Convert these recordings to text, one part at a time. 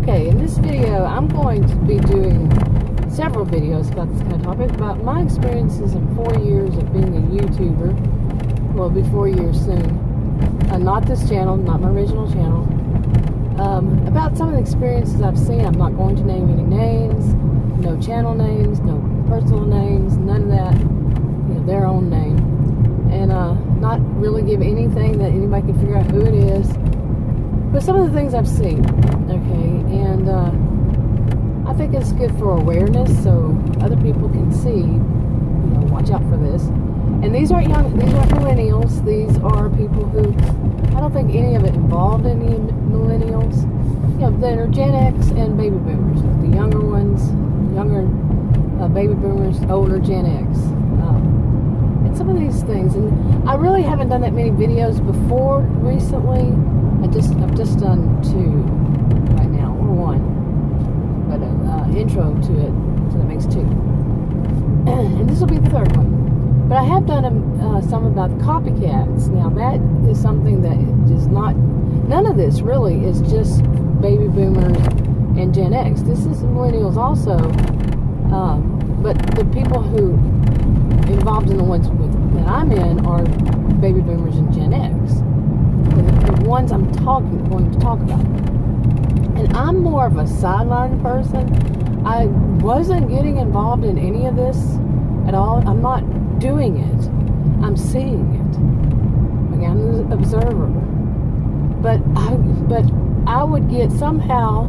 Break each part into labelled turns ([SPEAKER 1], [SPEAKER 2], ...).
[SPEAKER 1] Okay, in this video, I'm going to be doing several videos about this kind of topic, about my experiences in 4 years of being a YouTuber. Well, it'll be 4 years soon. Not this channel, not my original channel. About some of the experiences I've seen. I'm not going to name any names, no channel names, no personal names, none of that. You know, their own name. And not really give anything that anybody can figure out who it is. But some of the things I've seen, okay, and I think it's good for awareness so other people can see, you know, watch out for this. And these aren't millennials. These are people who, I don't think any of it involved any millennials. You know, that are Gen X and baby boomers. The younger ones, baby boomers, older Gen X. And some of these things. And I really haven't done that many videos before recently. I've just done 2 right now, or 1, but intro to it, so that makes 2. And this will be the 3rd one. But I have done some about copycats. Now that is something that is not. None of this really is just baby boomers and Gen X. This is millennials also, but the people who involved in the ones that I'm in are baby boomers and Gen X. The ones I'm going to talk about. And I'm more of a sideline person. I wasn't getting involved in any of this at all. I'm not doing it. I'm seeing it. Again, I'm an observer. But I would get somehow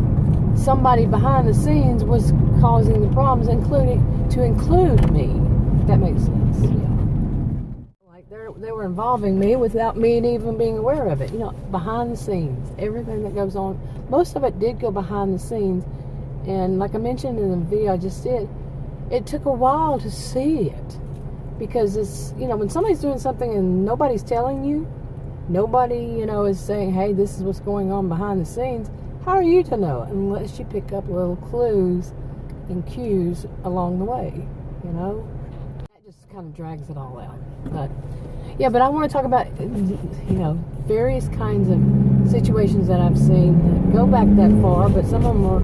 [SPEAKER 1] somebody behind the scenes was causing the problems, to include me. If that makes sense. Yeah. They were involving me without me even being aware of it. You know, behind the scenes, everything that goes on. Most of it did go behind the scenes, and like I mentioned in the video I just did, it took a while to see it, because it's, you know, when somebody's doing something and nobody's telling you, nobody, you know, is saying, hey, this is what's going on behind the scenes. How are you to know it unless you pick up little clues and cues along the way? You know, that just kind of drags it all out. But yeah, but I want to talk about, you know, various kinds of situations that I've seen that go back that far, but some of them are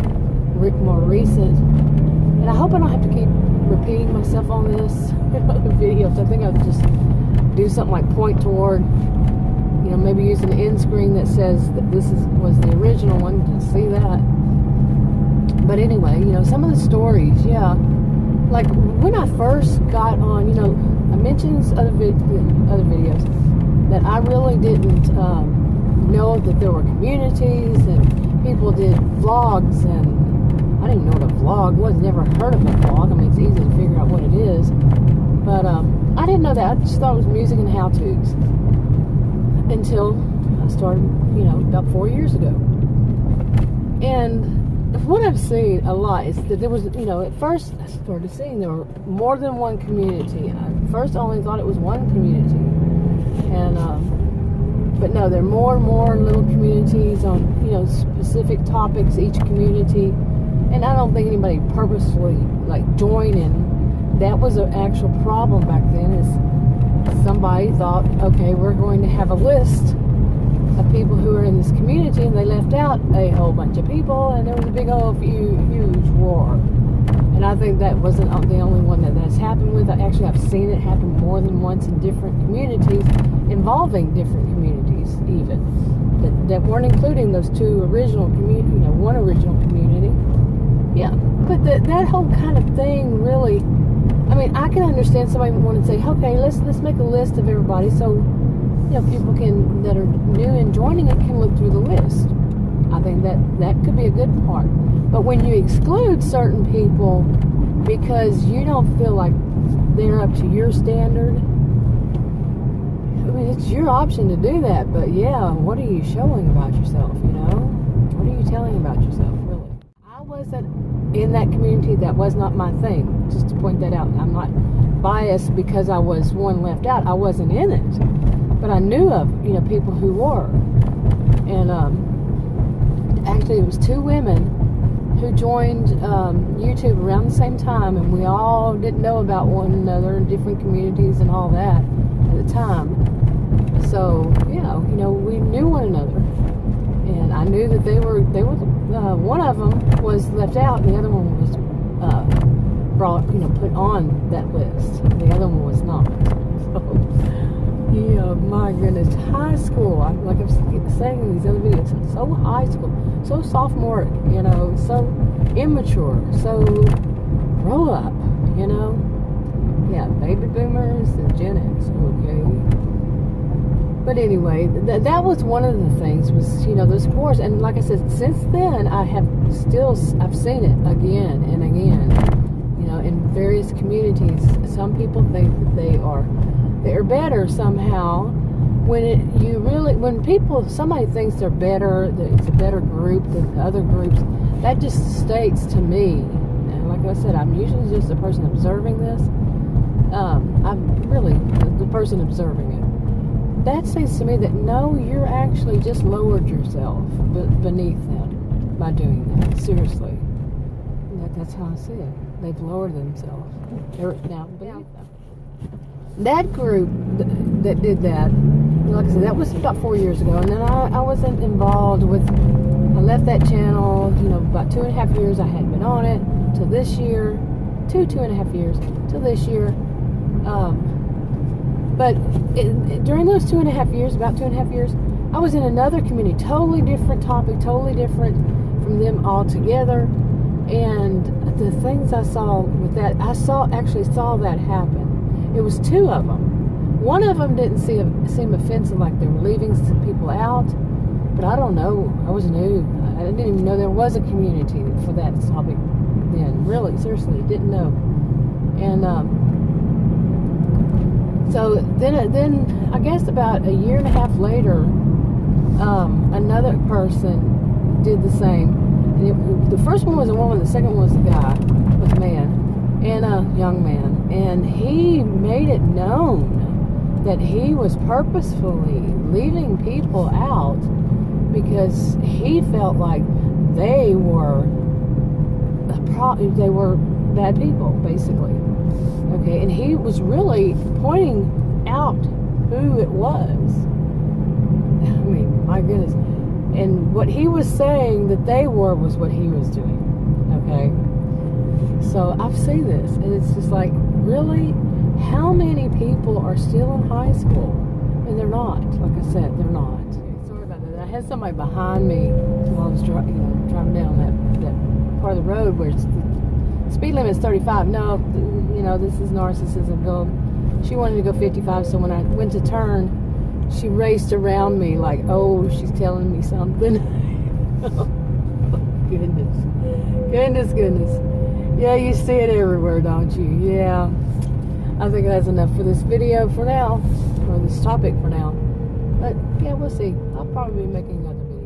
[SPEAKER 1] more recent. And I hope I don't have to keep repeating myself on this videos. I think I'll just do something like point toward, you know, maybe use an end screen that says that this was the original one to see that. But anyway, you know, some of the stories, yeah. Like when I first got on, you know, I mentioned in other videos that I really didn't know that there were communities and people did vlogs, and I didn't know what a vlog was. Never heard of a vlog. I mean, it's easy to figure out what it is, but I didn't know that. I just thought it was music and how-tos until I started, you know, about 4 years ago. And what I've seen a lot is that there was, you know, at first I started seeing there were more than one community. I first only thought it was one community, and but no, there are more and more little communities on, you know, specific topics, each community. And I don't think anybody purposely like joining. That was an actual problem back then, is somebody thought, okay, we're going to have a list of people who are in this community, and they left out a whole bunch of people, and there was a big old huge war. And I think that wasn't the only one that's happened with. Actually, I've seen it happen more than once in different communities, involving different communities even, that weren't including those 2 original communities, you know, 1 original community. Yeah, but that whole kind of thing really, I mean, I can understand somebody wanting to say, okay, let's make a list of everybody, so, you know, people that are new and joining it can look through the list. I think that could be a good part. But when you exclude certain people because you don't feel like they're up to your standard, I mean, it's your option to do that. But yeah, what are you showing about yourself, you know? What are you telling about yourself, really? I wasn't in that community. That was not my thing, just to point that out. I'm not biased because I was one left out. I wasn't in it. But I knew of, you know, people who were. And actually it was 2 women who joined YouTube around the same time, and we all didn't know about one another in different communities and all that at the time. So, yeah, you know, we knew one another. And I knew that they were one of them was left out, and the other one was put on that list. The other one was not. So, yeah, my goodness, high school. Like I'm saying in these other videos, so high school, so sophomoric, so immature, so grow up, Yeah, baby boomers and Gen X, okay. But anyway, that was one of the things was, those wars. And like I said, since then, I've seen it again and again, in various communities. Some people think that they're better somehow. When somebody thinks they're better, that it's a better group than other groups, that just states to me, and like I said, I'm usually just the person observing this. I'm really the person observing it. That says to me that no, you're actually just lowered yourself beneath them by doing that. Seriously. That's how I see it. They've lowered themselves. They're now beneath them. That group that did that, like I said, that was about 4 years ago. And then I wasn't involved with, I left that channel, about 2.5 years I hadn't been on it, till this year, 2.5 years, till this year. But during those 2.5 years, about 2.5 years, I was in another community, totally different topic, totally different from them altogether. And the things I saw with that, actually saw that happen. It was two of them. One of them didn't seem offensive, like they were leaving some people out. But I don't know. I was new. I didn't even know there was a community for that topic then. Really, seriously, didn't know. And so then I guess about 1.5 years later, another person did the same. The first one was a woman, the second one was a guy, was a man, and a young man. And he made it known that he was purposefully leaving people out because he felt like they were bad people, basically. Okay, and he was really pointing out who it was. I mean, my goodness. And what he was saying that they were was what he was doing. Okay? So I've seen this, and it's just like, really? How many people are still in high school? And they're not. Like I said, they're not. Sorry about that. I had somebody behind me while I was driving down that part of the road where the speed limit is 35. No, this is narcissism. She wanted to go 55, so when I went to turn, she raced around me like, oh, she's telling me something. Goodness. Yeah, you see it everywhere, don't you? Yeah. I think that's enough for this video for now, or this topic for now. But yeah, we'll see. I'll probably be making another video.